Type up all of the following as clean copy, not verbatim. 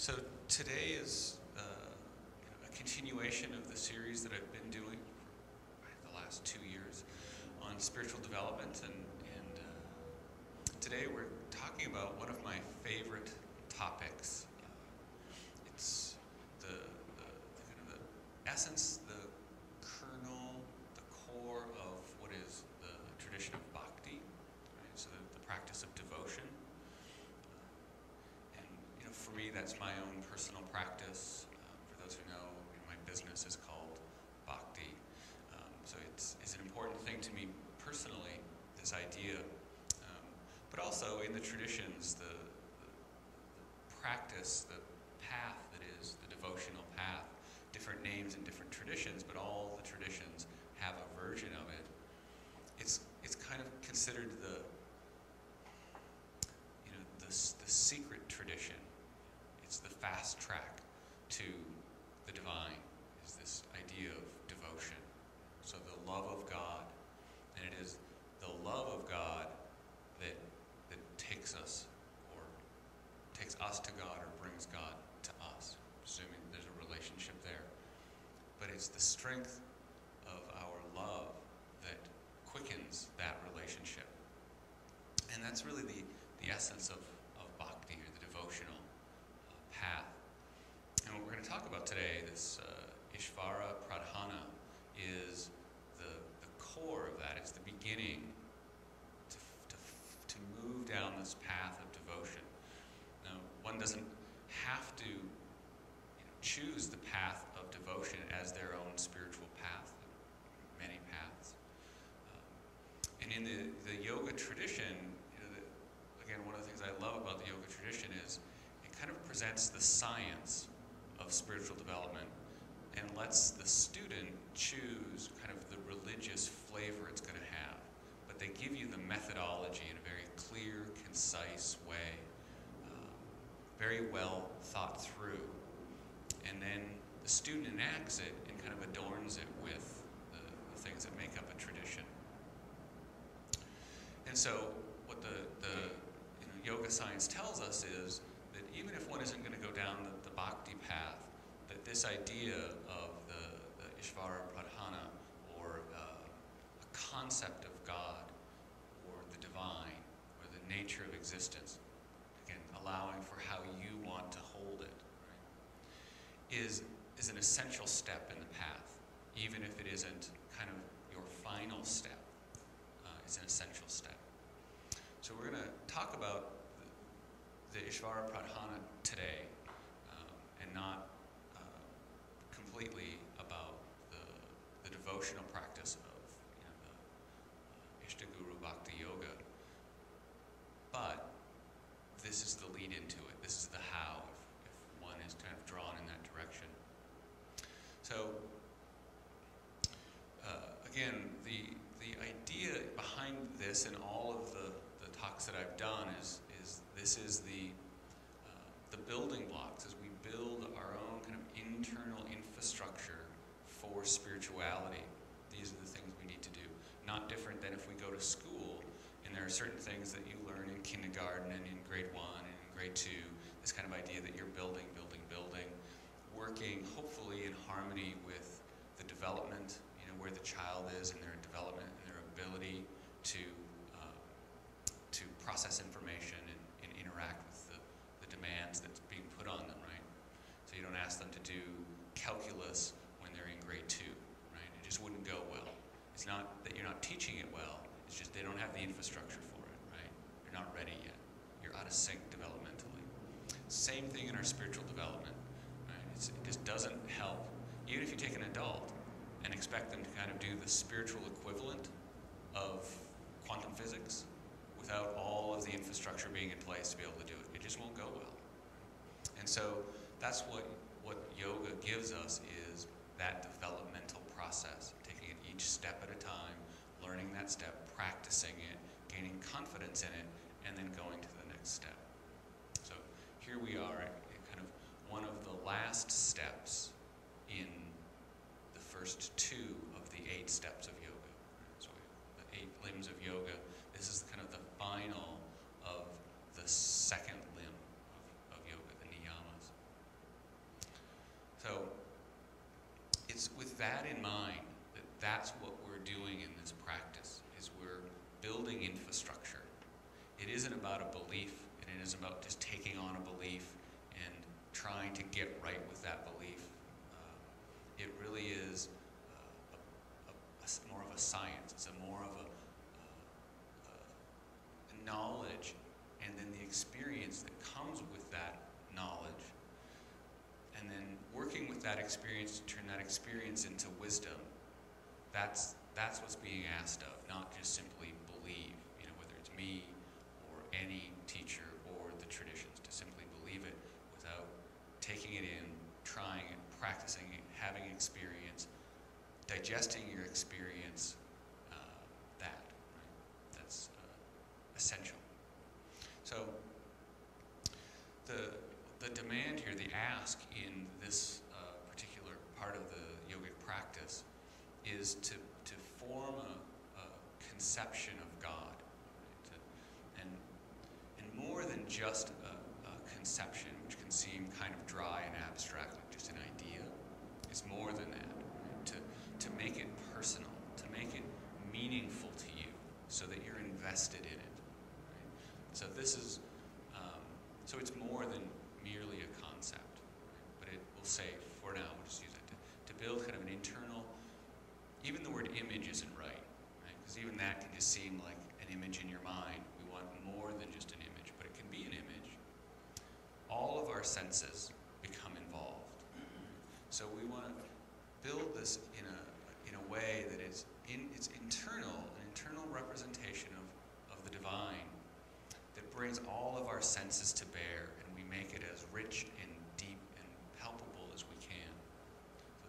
So today is a continuation of the series that I've been doing for the last 2 years on spiritual development, and today we're talking about one of my favorite topics. It's the kind of the essence, the kernel, the core of what is the tradition of Bhakti, right? So the practice of devotion. For me, that's my own personal practice. For those who know, my business is called Bhakti. So it's an important thing to me personally, this idea. But also in the traditions, the practice, the path that is the devotional path, different names in different traditions, but all the traditions have a version of it. It's kind of considered the secret tradition. It's the fast track to the divine, is this idea of devotion. So the love of God, and it is the love of God that takes us to God, or brings God to us, assuming there's a relationship there. But it's the strength of our love that quickens that relationship. And that's really the essence of Bhakti, or the devotional path. And what we're going to talk about today, this Ishvara Pranidhana, is the core of that. It's the beginning to move down this path of devotion. Now, one doesn't have to choose the path of devotion as their own spiritual path. Many paths. And in the yoga tradition, again, one of the things I love about the yoga tradition is it kind of presents the science of spiritual development and lets the student choose kind of the religious flavor it's going to have. But they give you the methodology in a very clear, concise way, very well thought through. And then the student enacts it and kind of adorns it with the things that make up a tradition. And so what the yoga science tells us is that even if one isn't going to go down the Bhakti path, that this idea of the Ishvara Pranidhana, or a concept of God, or the divine, or the nature of existence, again, allowing for how you want to hold it, right, is an essential step in the path, even if it isn't kind of your final step. It's an essential step. So we're going to talk about the Ishvara Pranidhana today, and not completely about the devotional practice of the Ishtaguru Bhakti Yoga. But this is the lead into it. This is the how, if one is kind of drawn in that direction. So again, the idea behind this and all of the talks that I've done is this is the building blocks as we build our own kind of internal infrastructure for spirituality. These are the things we need to do. Not different than if we go to school and there are certain things that you learn in kindergarten and in grade 1 and in grade 2. This kind of idea that you're building, working hopefully in harmony with the development, where the child is in their development and their ability to process information and interact with the demands that's being put on them, right? So you don't ask them to do calculus when they're in grade 2, right? It just wouldn't go well. It's not that you're not teaching it well, it's just they don't have the infrastructure for it, right? You're not ready yet. You're out of sync developmentally. Same thing in our spiritual development, right? It just doesn't help. Even if you take an adult and expect them to kind of do the spiritual equivalent of quantum physics without all of the infrastructure being in place to be able to do it, it just won't go well. And so that's what yoga gives us, is that developmental process, taking it each step at a time, learning that step, practicing it, gaining confidence in it, and then going to the next step. So here we are at kind of one of the last steps in the first 2 of the 8 steps of yoga. So the 8 limbs of yoga. This is kind of the final of the second limb of yoga, the Niyamas. that in mind, that's what we're doing in this practice, is we're building infrastructure. It isn't about a belief, and it isn't about just taking on a belief and trying to get right with that belief. It really is more of a science. It's more of a knowledge, and then the experience that comes with that knowledge, and then working with that experience to turn that experience into wisdom. That's what's being asked of, not just simply believe, whether it's me or any teacher or the traditions, to simply believe it without taking it in, trying it, practicing it, having experience, digesting your experience, that's essential. So the demand here, the ask in this particular part of the yogic practice is to form a conception of God, right? And more than just a conception, which can seem kind of dry and abstract, like just an idea. It's more than that, right? To make it personal, to make it meaningful to you, so that you're invested in it. Right? So this is, so it's more than merely a concept, right? But it will say, for now, we'll just use it to build kind of an internal. Even the word image isn't right? Because even that can just seem like an image in your mind. We want more than just an image, but it can be an image. All of our senses become involved. So we want to build this in a way that it's internal, an internal representation of the divine that brings all of our senses to bear, and we make it as rich and deep and palpable as we can.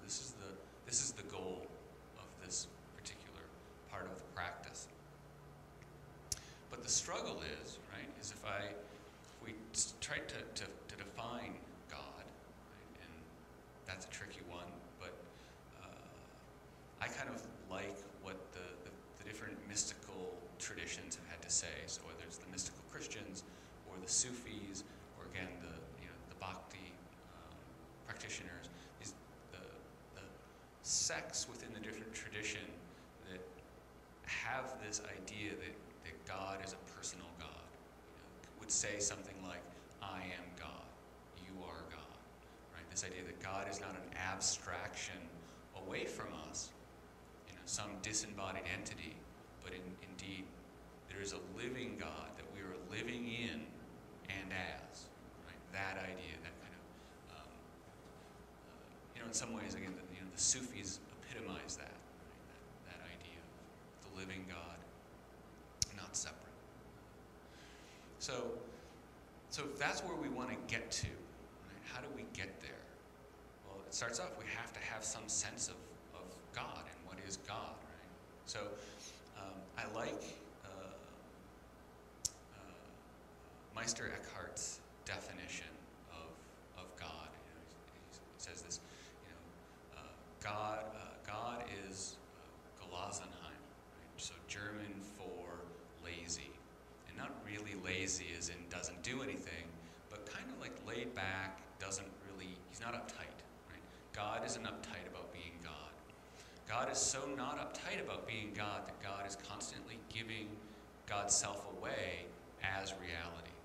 So this is the goal of this particular part of the practice. But the struggle is, right, is if we try to define God, right, and that's a tricky one, but I kind of like what the different mystical traditions have had to say. So whether it's the mystical Christians or the Sufis, or again the Bhakti practitioners, is the sects within the different tradition that have this idea that God is a personal God. Would say something like, I am God, you are God. Right? This idea that God is not an abstraction away from us, some disembodied entity, but indeed there is a living God that we are living in and as. Right? That idea, that kind of, in some ways, again, the Sufis epitomize that, right? that idea of the living God, not separate. So if that's where we want to get to, right? How do we get there? Well, it starts off, we have to have some sense of God and what is God, right? So I like Meister Eckhart's definition of God. He says this, God is Gelassenheim, right? So German for lazy, and not really lazy as in doesn't do anything, but kind of like laid back, he's not uptight, right? God isn't uptight about being God. God is so not uptight about being God that God is constantly giving God's self away as reality,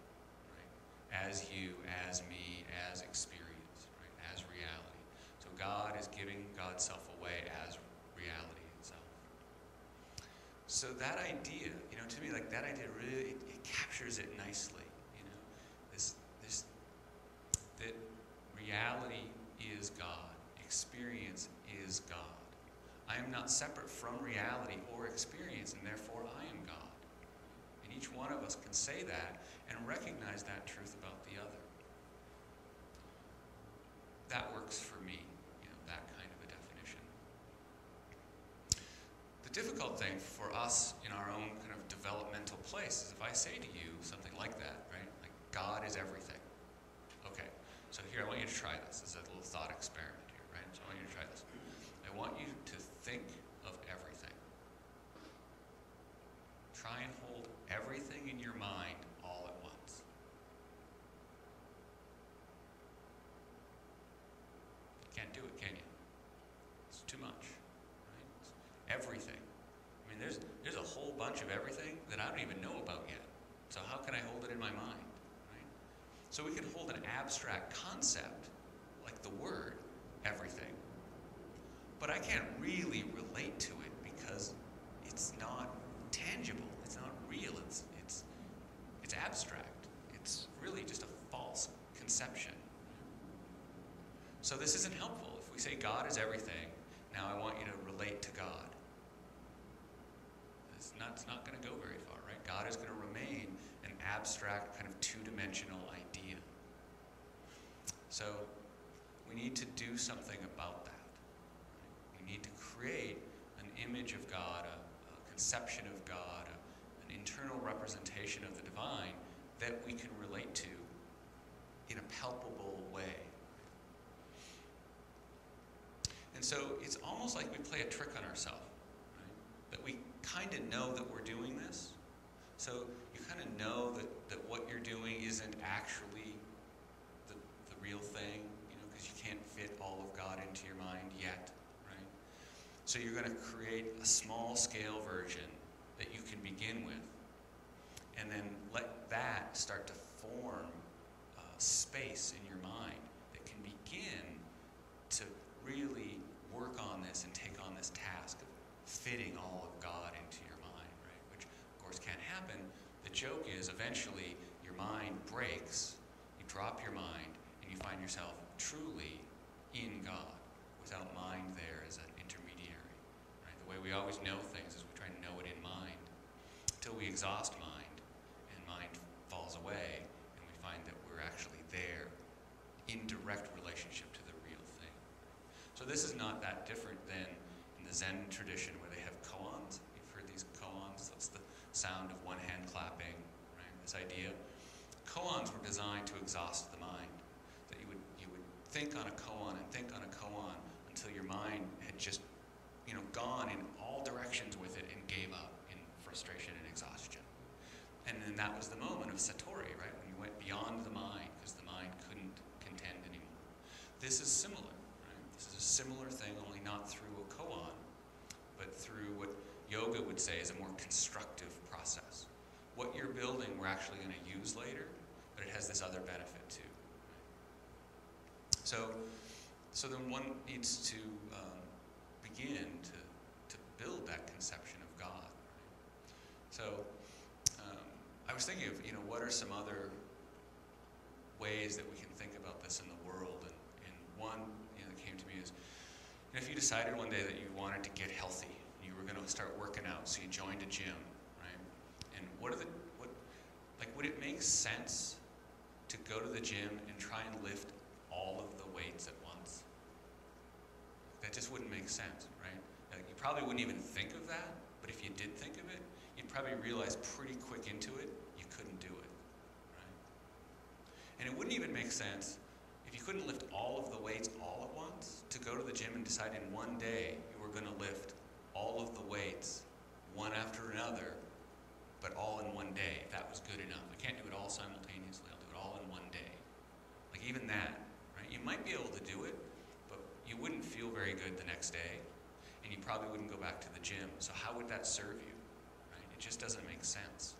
right? As you, as me, as experience, right? As reality. So God is giving God's self away as reality itself. So that idea, to me, like that idea really, it captures it nicely, this that reality is God, experience is God. I am not separate from reality or experience, and therefore I am God. And each one of us can say that and recognize that truth about the other. That works for me, that kind of a definition. The difficult thing for us in our own kind of developmental place is if I say to you something like that, right? Like, God is everything. Okay, so here, I want you to try this. This is a little thought experiment here, right? So I want you to try this. I want you to think of everything. Try and hold everything in your mind all at once. You can't do it, can you? It's too much. everything. I mean, there's a whole bunch of everything that I don't even know about yet. So how can I hold it in my mind, right? So we can hold an abstract concept, like the word, everything, but I can't really relate to it because it's not tangible, it's not real, it's abstract. It's really just a false conception. So this isn't helpful. If we say God is everything, now I want you to relate to God. It's not going to go very far, right? God is going to remain an abstract, kind of two-dimensional idea. So we need to do something about that. We need to create an image of God, a conception of God, an internal representation of the divine that we can relate to in a palpable way. And so it's almost like we play a trick on ourselves, right? That we kind of know that we're doing this. So you kind of know that what you're doing isn't actually the real thing, because you can't fit all of God into your mind yet, right? So you're going to create a small scale version that you can begin with, and then let that start to form space in your mind that can begin to really work on this and take on this task of fitting all of God into your mind, right? Which, of course, can't happen. The joke is eventually your mind breaks, you drop your mind, and you find yourself truly in God without mind there as an intermediary, right? The way we always know things is we try to know it in mind until we exhaust mind, and mind falls away, and we find that we're actually there in direct relationship to the real thing. So this is not that different than in the Zen tradition where they have koans. You've heard these koans. That's the sound of one hand clapping, right? This idea. Koans were designed to exhaust the mind. That you would think on a koan and think on a koan until your mind had just, gone in all directions with it and gave up in frustration and exhaustion. And then that was the moment of satori, right? When you went beyond the mind because the mind couldn't contend anymore. This is similar, right? This is a similar thing, only not through a koan, but through what yoga would say is a more constructive process. What you're building we're actually going to use later, but it has this other benefit too. So then one needs to begin to build that conception of God. Right? So I was thinking of, what are some other ways that we can think about this in the world? And one that came to me is, if you decided one day that you wanted to get healthy, you were going to start working out, so you joined a gym, right? And would it make sense to go to the gym and try and lift all of the weights at once? That just wouldn't make sense, right? You probably wouldn't even think of that, but if you did think of it, you'd probably realize pretty quick into it, you couldn't do it, right? And it wouldn't even make sense if you couldn't lift all of the weights all at once, to go to the gym and decide in one day you were going to lift all of the weights one after another, but all in one day, if that was good enough. I can't do it all simultaneously, I'll do it all in one day. Like even that, right? You might be able to do it, but you wouldn't feel very good the next day, and you probably wouldn't go back to the gym. So how would that serve you? Right? It just doesn't make sense.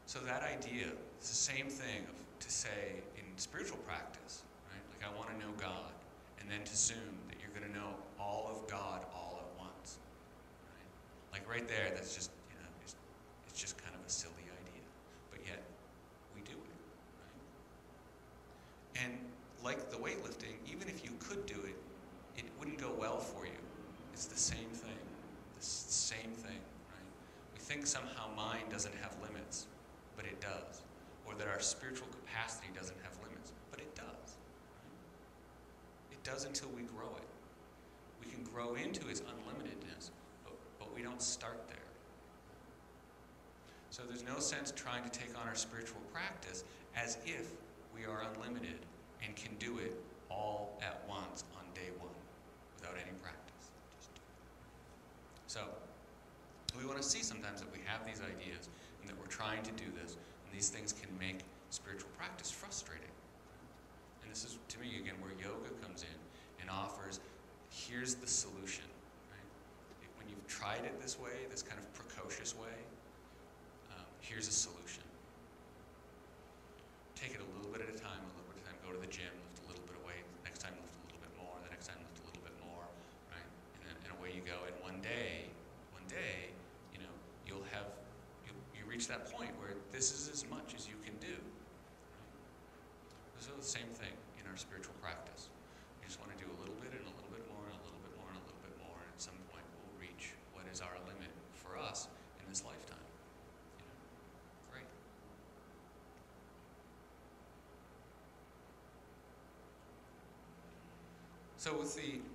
So that idea is the same thing to say in spiritual practice, right? Like I want to know God, and then to assume that you're going to know all of God all at once. Right? Like right there, that's just, it's just kind of a silly idea, but yet we do it, right? And like the weightlifting, even if you could do it, it wouldn't go well for you. It's the same thing, right? We think somehow mind doesn't have limits, but it does. Or that our spiritual capacity doesn't have limits, but it does. Right? It does until we grow it. We can grow into its unlimitedness, but we don't start there. So there's no sense trying to take on our spiritual practice as if we are unlimited and can do it all at once on day one without any practice. Just do it. So we want to see sometimes that we have these ideas and that we're trying to do this, and these things can make spiritual practice frustrating. And this is, to me, again, where yoga comes in and offers here's the solution. Right? When you've tried it this way, this kind of precocious way, here's a solution. Take it a little bit at a time, go to the gym, lift a little bit of weight, next time lift a little bit more, the next time lift a little bit more, right? And away you go. And one day, you'll reach that point where this is as much as you can do. Right? So the same thing in our spiritual practice. We just want to do a little bit and a little bit more and a little bit more and a little bit more. And at some point we'll reach what is our limit for us in this lifetime. Great. So with the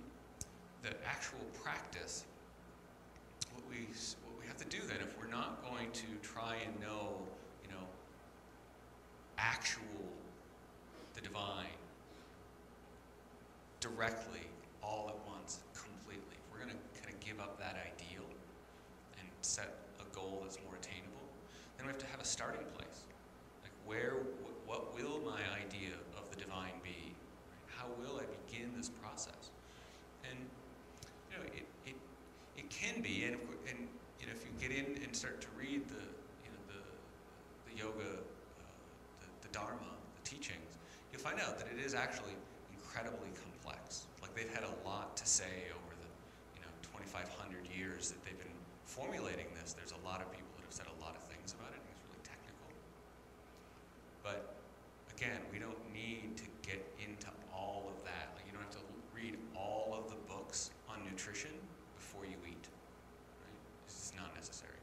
actual practice, what we have to do then, if we're not going to try and know, the divine directly, all at once, completely, if we're going to kind of give up that ideal and set a goal that's more attainable, then we have to have a starting place. Like what will my idea of the divine be? How will I begin this process? And it can be, and if you get in and start to read the yoga, the dharma, the teachings, you'll find out that it is actually incredibly complex. Like they've had a lot to say over the 2,500 years that they've been formulating this. There's a lot of people that have said a lot of things about it, and it's really technical. But again, we don't need to get into all of that. Like you don't have to read all of the books on nutrition before you eat. Right? This is not necessary.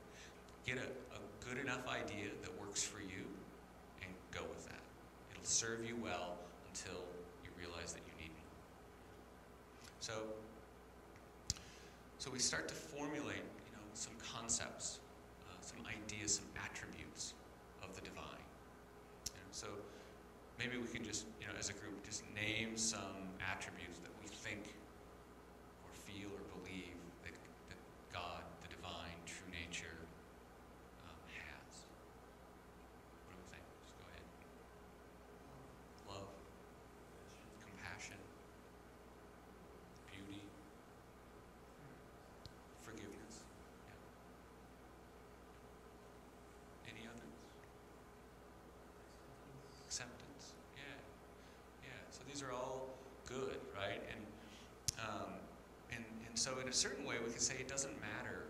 Get a good enough idea that works for you and go with that. It'll serve you well until you realize that you need more. So we start to formulate, some concepts, some ideas, some attributes of the divine. So maybe we can just, as a group, just name some attributes that we think or feel or believe that God, the divine, true nature, has. What do we think? Just go ahead. Love, compassion, beauty, forgiveness. Yeah. Any others? Acceptance. Yeah. So these are all good, right? And so in a certain way, we could say it doesn't matter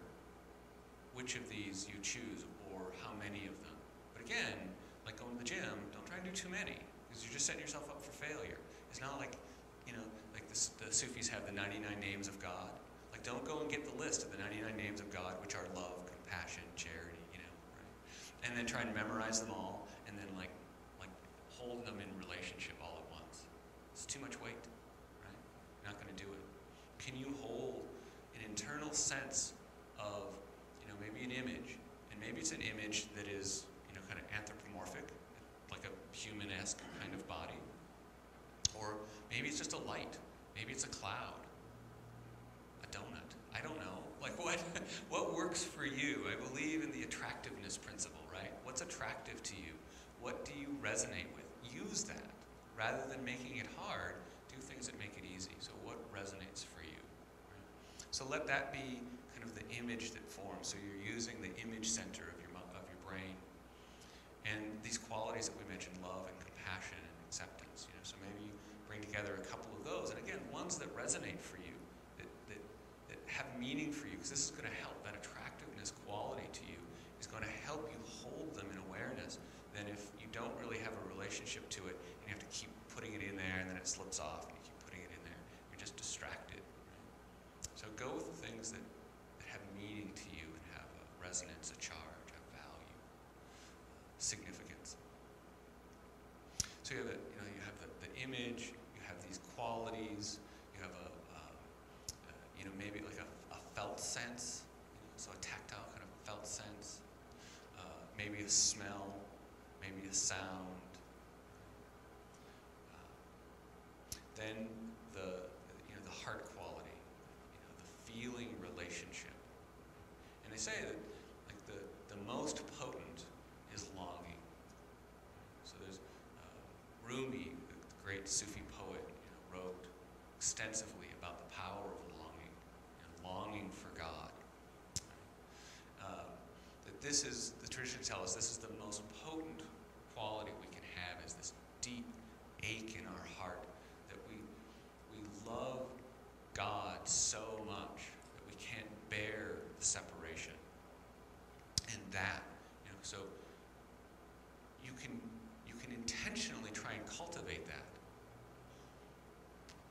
which of these you choose or how many of them. But again, like going to the gym, don't try and do too many, because you're just setting yourself up for failure. It's not like, like the Sufis have the 99 names of God. Like, don't go and get the list of the 99 names of God, which are love, compassion, charity, right? And then try and memorize them all, and then like hold them in relationship all at once. It's too much weight, right? You're not going to do it. Can you hold an internal sense of, maybe an image, and maybe it's an image that is, kind of anthropomorphic, like a human-esque kind of body, or maybe it's just a light, maybe it's a cloud, a donut. I don't know. Like what works for you? I believe in the attractiveness principle, right? What's attractive to you? What do you resonate with? Use that. Rather than making it hard, do things that make it easy. So what resonates for you? Right? So let that be kind of the image that forms. So you're using the image center of your brain. And these qualities that we mentioned, love and compassion and acceptance. So maybe you bring together a couple of those. And again, ones that resonate for you, that have meaning for you, because this is going to help. That attractiveness quality to you is going to help you hold them in awareness. Then if you don't really have a relationship to it, and you have to keep putting it in there, and then it slips off, and you keep putting it in there, you're just distracted. Right? So go with the things that have meaning to you and have a resonance, a charge, a value, significance. So you have the image, you have these qualities, you have maybe like a felt sense, so a tactile kind of felt sense, maybe a smell, maybe a sound. Then the heart quality, the feeling relationship. And they say that like the most potent is longing. So there's Rumi, the great Sufi poet, wrote extensively about the power of longing, longing for God. That this is, the traditions tell us, this is the most potent quality we can have, is this deep ache in our heart that we love God so much that we can't bear the separation. And that, so you can intentionally try and cultivate that.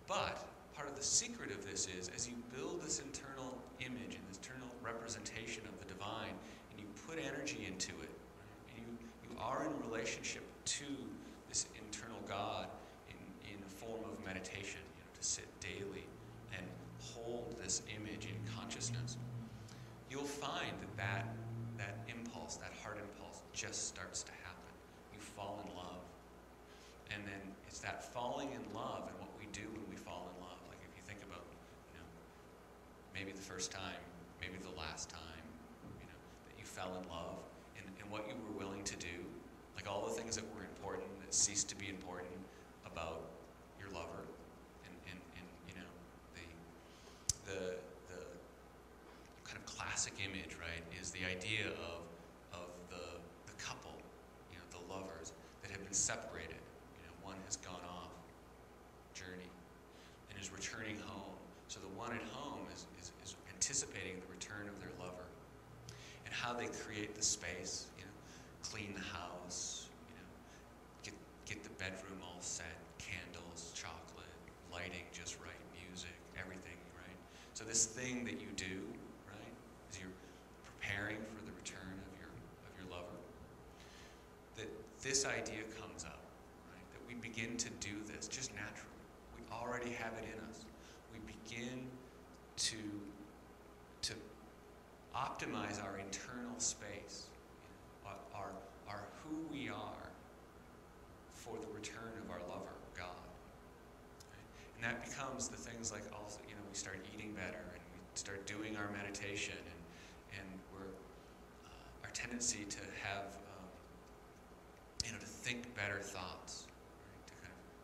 But part of the secret of this is, as you build this internal image and this internal representation of the divine, and you put energy into it, right, and you are in relationship to this internal God in the form of meditation, to sit daily and hold this image in consciousness, you'll find that impulse, that heart impulse, just starts to happen. You fall in love. And then it's that falling in love and what we do when we fall in love. Like if you think about, maybe the first time, maybe the last time, that you fell in love and what you were willing to do, like all the things that were important that ceased to be important about your lover, and the kind of classic image, right, is the idea of the couple, the lovers that have been separated. One has gone off journey and is returning home. So the one at home is anticipating the return of their lover, and how they create the space, clean the house, get the bedroom all set, candles, chocolate, lighting just right, music, everything, right? So this thing that you do, right, is you're preparing for the return of your lover, that this idea comes up. We begin to do this just naturally. We already have it in us. We begin to optimize our internal space, our who we are for the return of our lover, God. Right? And that becomes the things like also, we start eating better, and we start doing our meditation, and we're our tendency to have to think better thoughts.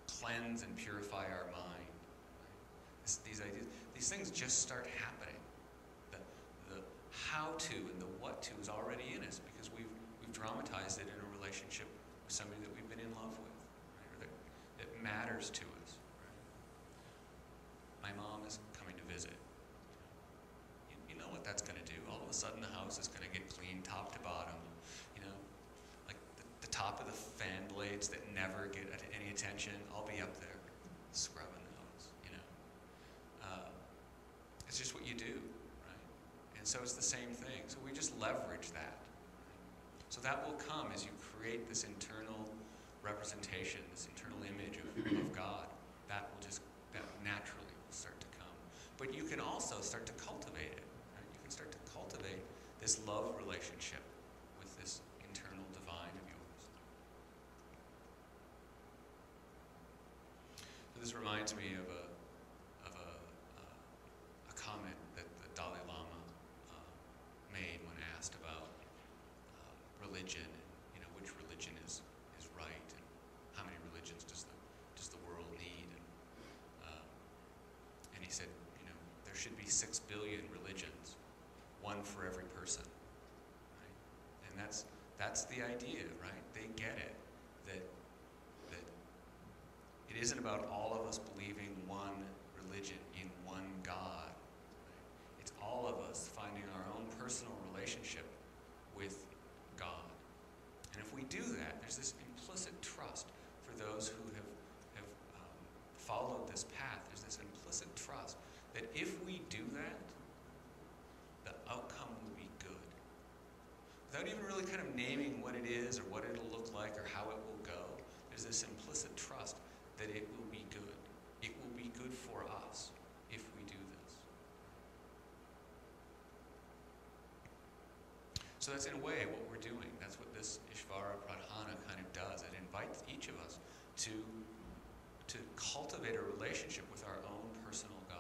Cleanse and purify our mind. Right? These ideas, these things just start happening. The how-to and the what-to is already in us because we've dramatized it in a relationship with somebody that we've been in love with, right? Or that matters to us. Right? My mom is coming to visit. You know what that's going to do? All of a sudden, the house is going to get cleaned top to bottom. Like the top of the fan blades that never get any attention, I'll be up there scrubbing those, It's just what you do, right? And so it's the same thing. So we just leverage that. Right? So that will come as you create this internal representation, this internal image of God. That naturally will start to come. But you can also start to cultivate it. Right? You can start to cultivate this love relationship with this internal divine of yours. So this reminds me of a comment that the Dalai Lama made when asked about religion, and which religion is right, and how many religions does the world need, and he said, there should be 6 billion religions, one for every person, right? And that's the idea, right? They get it, that it isn't about all of us believing one religion in one God. Right? It's all of us finding our own personal relationship with God. And if we do that, there's this implicit trust for those who have followed this path. There's this implicit trust that if we do that, the outcome will be good. Without even really kind of naming what it is or what it'll look like or how it will go, there's this implicit trust that it will be good. It will be good for us if we do this. So that's in a way what we're doing. That's what this Ishvara Pranidhana kind of does. It invites each of us to cultivate a relationship with our own personal God.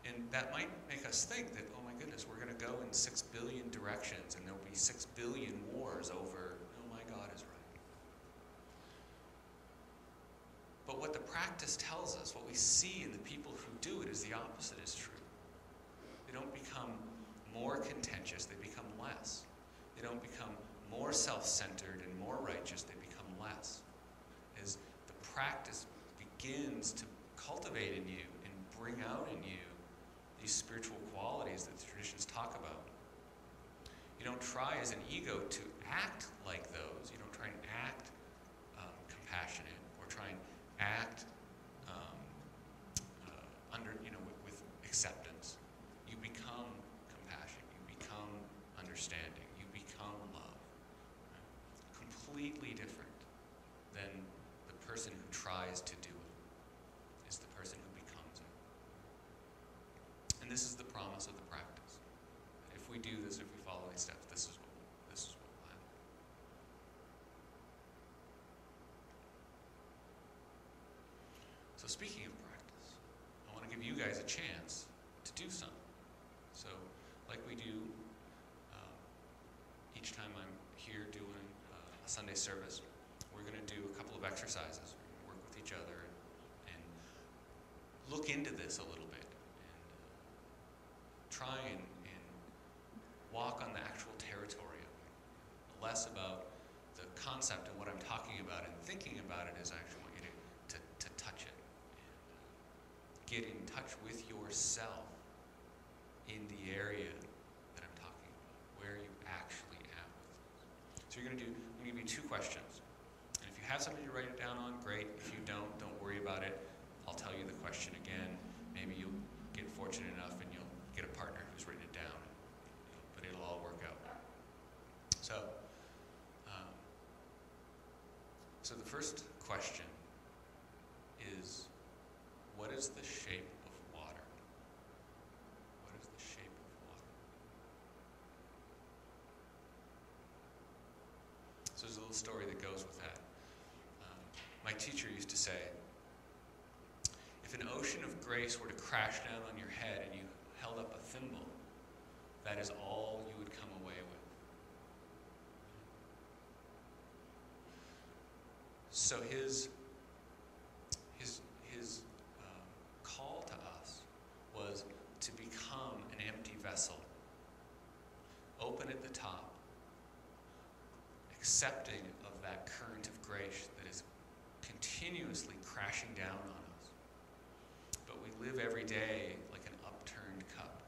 And that might make us think that, oh my goodness, we're going to go in 6 billion directions and there'll be 6 billion wars over, oh my God is right. But what the practice tells us, what we see in the people who do it, is the opposite is true. They don't become more contentious, they become less. They don't become more self-centered and more righteous, they become less. As the practice begins to cultivate in you and bring out in you these spiritual qualities that the traditions talk about. You don't try as an ego to act like those. You don't try and act compassionate or try and act with acceptance. You become compassion. You become understanding. You become love. Right? Completely different than the person who tries to do it. Is the person who becomes it. And this is the promise of the practice. If we do this, if we follow these steps, this is what will happen. So speaking of practice, I want to give you guys a chance to do some. So like we do each time I'm here doing a Sunday service, we're going to do a couple of exercises. We're going to work with each other and look into this a little bit and try and walk on the actual territory of it. Less about the concept and what I'm talking about and thinking about it is I actually want you to touch it. And get in touch with yourself in the area that I'm talking about, where you actually am with this. So I'm going to give you 2 questions. And if you have something to write it down on, great. If you don't worry about it. I'll tell you the question again. Maybe you'll get fortunate enough and you'll get a partner who's written it down. But it'll all work out. So the first question is, what is the shape of water? What is the shape of water? So there's a little story that goes with that. My teacher used to say, if an ocean of grace were to crash down on your head and you held up a thimble, that is all you would come away with. So his call to us was to become an empty vessel, open at the top, accepting of that current of grace that is continuously crashing down on us. But we live every day like an upturned cup,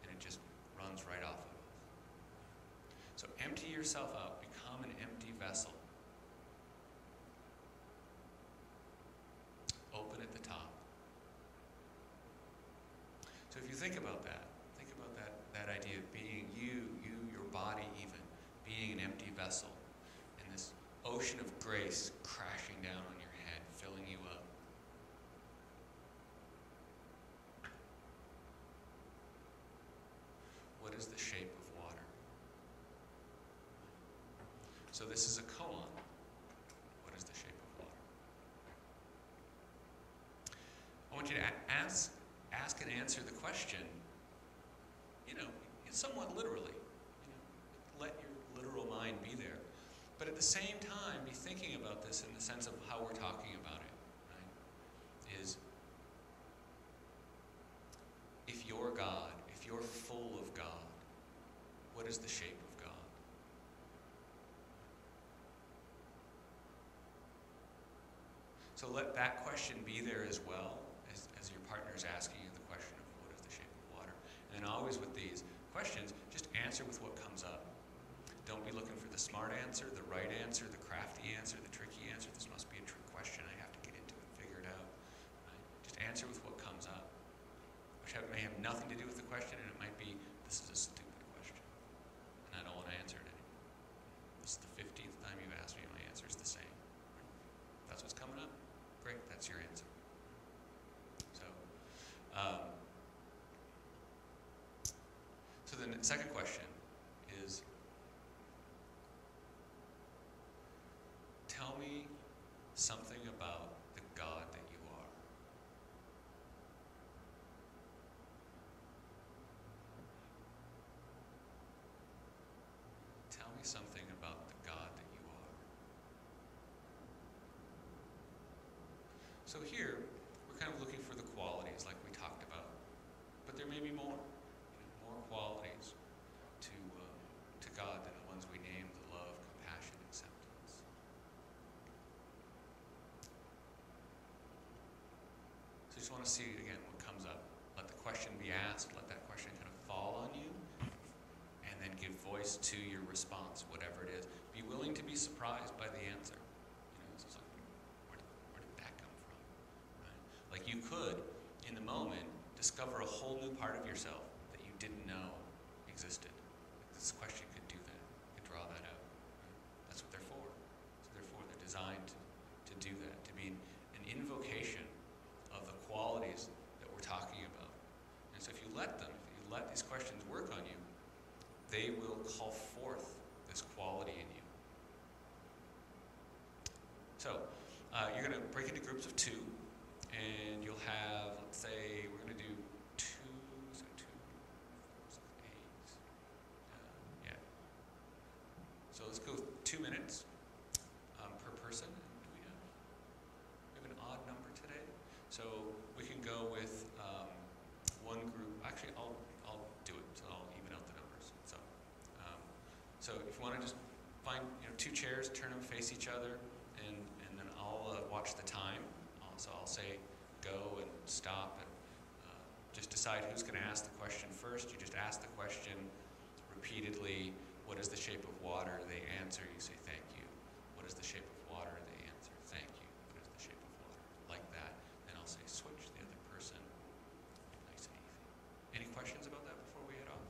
and it just runs right off of us. So empty yourself out, become an empty vessel. Open at the top. So if you think about that idea of being you, your body even, being an empty vessel, and this ocean of grace crashing down on your head, filling you up. What is the shape of water? So this is a koan. What is the shape of water? I want you to ask and answer the question, somewhat literally. Let your literal mind be there. But at the same time, be thinking about this in the sense of how we're talking about it. Right? Is if you're God, if you're full of God, what is the shape of God? So let that question be there as well as your partner is asking you the question of what is the shape of water. And then always with these questions, just answer with what comes up. Don't be looking for the smart answer, the right answer, the crafty answer, the tricky answer. This must be a trick question. I have to get into it and figure it out. Right? Just answer with what comes up, which may have nothing to do with the question, and it might be, this is a stupid question, and I don't want to answer it anymore. This is the 50th time you've asked me, and my answer is the same. That's what's coming up? Great, that's your answer. So the second question is, tell me something about the God that you are. Tell me something about the God that you are. So here, we're kind of looking for the qualities like we talked about, but there may be more, more qualities to God than the ones we named: the love, compassion, acceptance. So you just want to see again what comes up. Let the question be asked. Let that question kind of fall on you, and then give voice to your response, whatever it is. Be willing to be surprised by the answer. It's just like, where did that come from? Right? Like you could, in the moment, discover a whole new part of yourself that you didn't know existed. This question could do that. Could draw that out. Right? That's what they're for. So therefore, they're designed to do that, to be an invocation of the qualities that we're talking about. And so if you let these questions work on you, they will call forth this quality in you. So, you're going to break into groups of 2, and you'll have, let's say, we're going to do 2, so 2, 4, 6, 8. Yeah. So let's go 2 minutes per person. We have an odd number today, so we can go with one group. Actually, I'll do it, so I'll even out the numbers. So if you want to just find 2 chairs, turn them face each other, and then I'll watch the time. So I'll say go and stop, and just decide who's going to ask the question first. You just ask the question repeatedly. What is the shape of water? They answer. You say thank you. What is the shape of water? They answer thank you. What is the shape of water? Like that. Then I'll say switch the other person. Nice and easy. Any questions about that before we head off?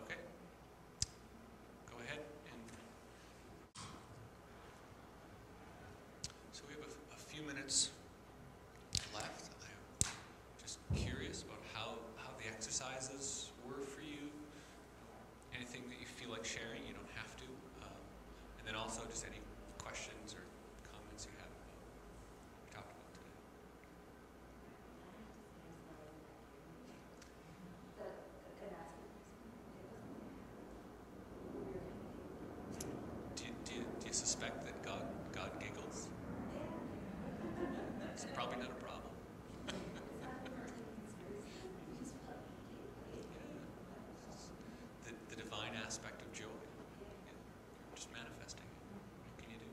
Okay. Go ahead. So we have a few minutes left. I'm just curious about how the exercises were for you. Anything that you feel like sharing, you don't have to. And then also just any questions or comments you have about what we talked about today. Do you suspect that God giggles? It's probably not a problem. Yeah. The divine aspect of joy. Yeah. Just manifesting it. What can you do?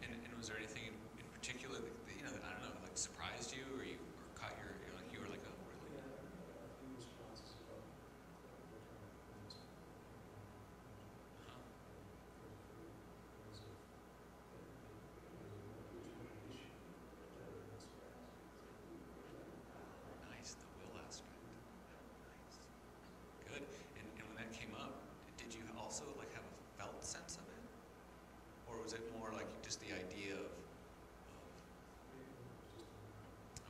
And was there anything in particular that I don't know, like surprised you, or caught you were like, oh really? Nice, the will aspect. Nice. Good. And when that came up, did you also like have a felt sense of it? Or was it more like just the idea of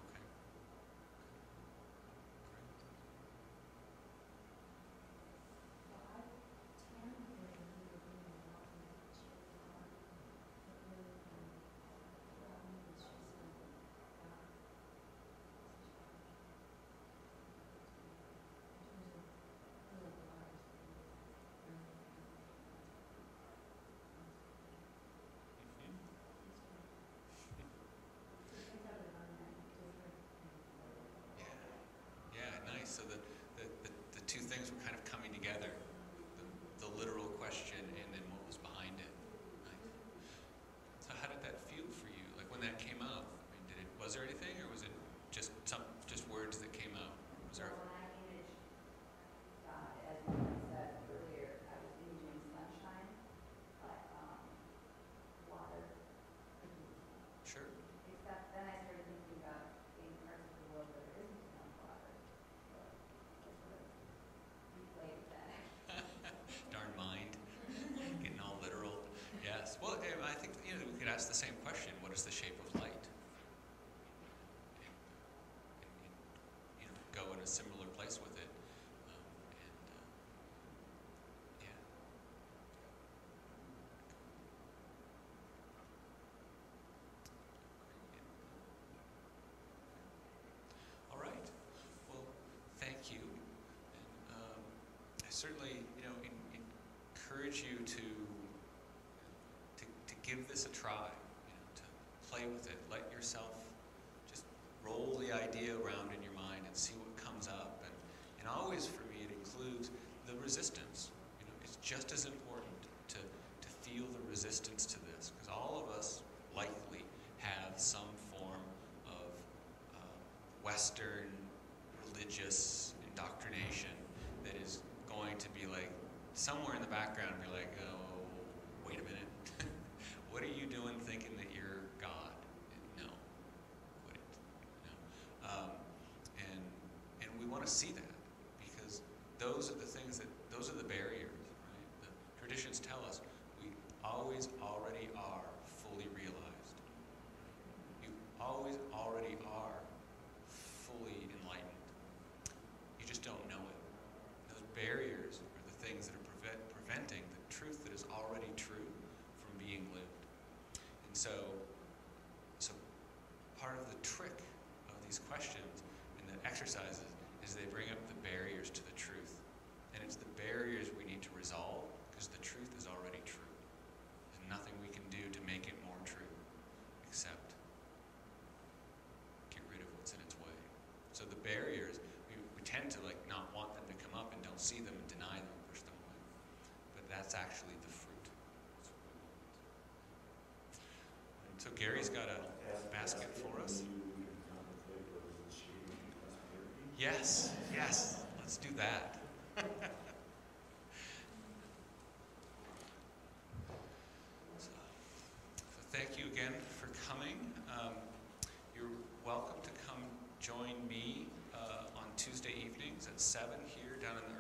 okay. Yeah, nice. So the 2 things were kind of coming together. The literal question and then what was behind it. Nice. So how did that feel for you? Like when that came out? I mean, was there anything, or was it just words that came out? Was there? When I imaged God, as I said earlier, I was imaging sunshine, but water. Sure. Except then I started thinking about being parts of the world where there isn't enough water. So I sort of replayed that. Darn mind. Getting all literal. Yes. Well, I think we could ask the same question. What is the shape of light? And go in a similar place with it. Yeah. certainly, encourage you to give this a try, to play with it. Let yourself just roll the idea around in your mind and see what comes up. And always for me, it includes the resistance. It's just as important to feel the resistance to this, because all of us likely have some form of Western religious indoctrination that is going to be like somewhere in the background, be like, oh, wait a minute. What are you doing thinking that you're God? No. Wouldn't. No. And we want to see that, because those are the things those are the barriers, right? The traditions tell us we always already are fully realized. You always already are fully enlightened. You just don't know it. Those barriers are the things that are preventing the truth that is already true from being lived. And so part of the trick of these questions and the exercises is they bring up the barriers to the truth. And it's the barriers we need to resolve, because the truth is already true. There's nothing we can do to make it more true except get rid of what's in its way. So the barriers, we tend to not want them to come up and don't see them and deny them and push them away. But that's actually the fruit. That's what we want. And so Gary's got a basket for us. Yes, let's do that. So thank you again for coming. You're welcome to come join me on Tuesday evenings at 7 here down in the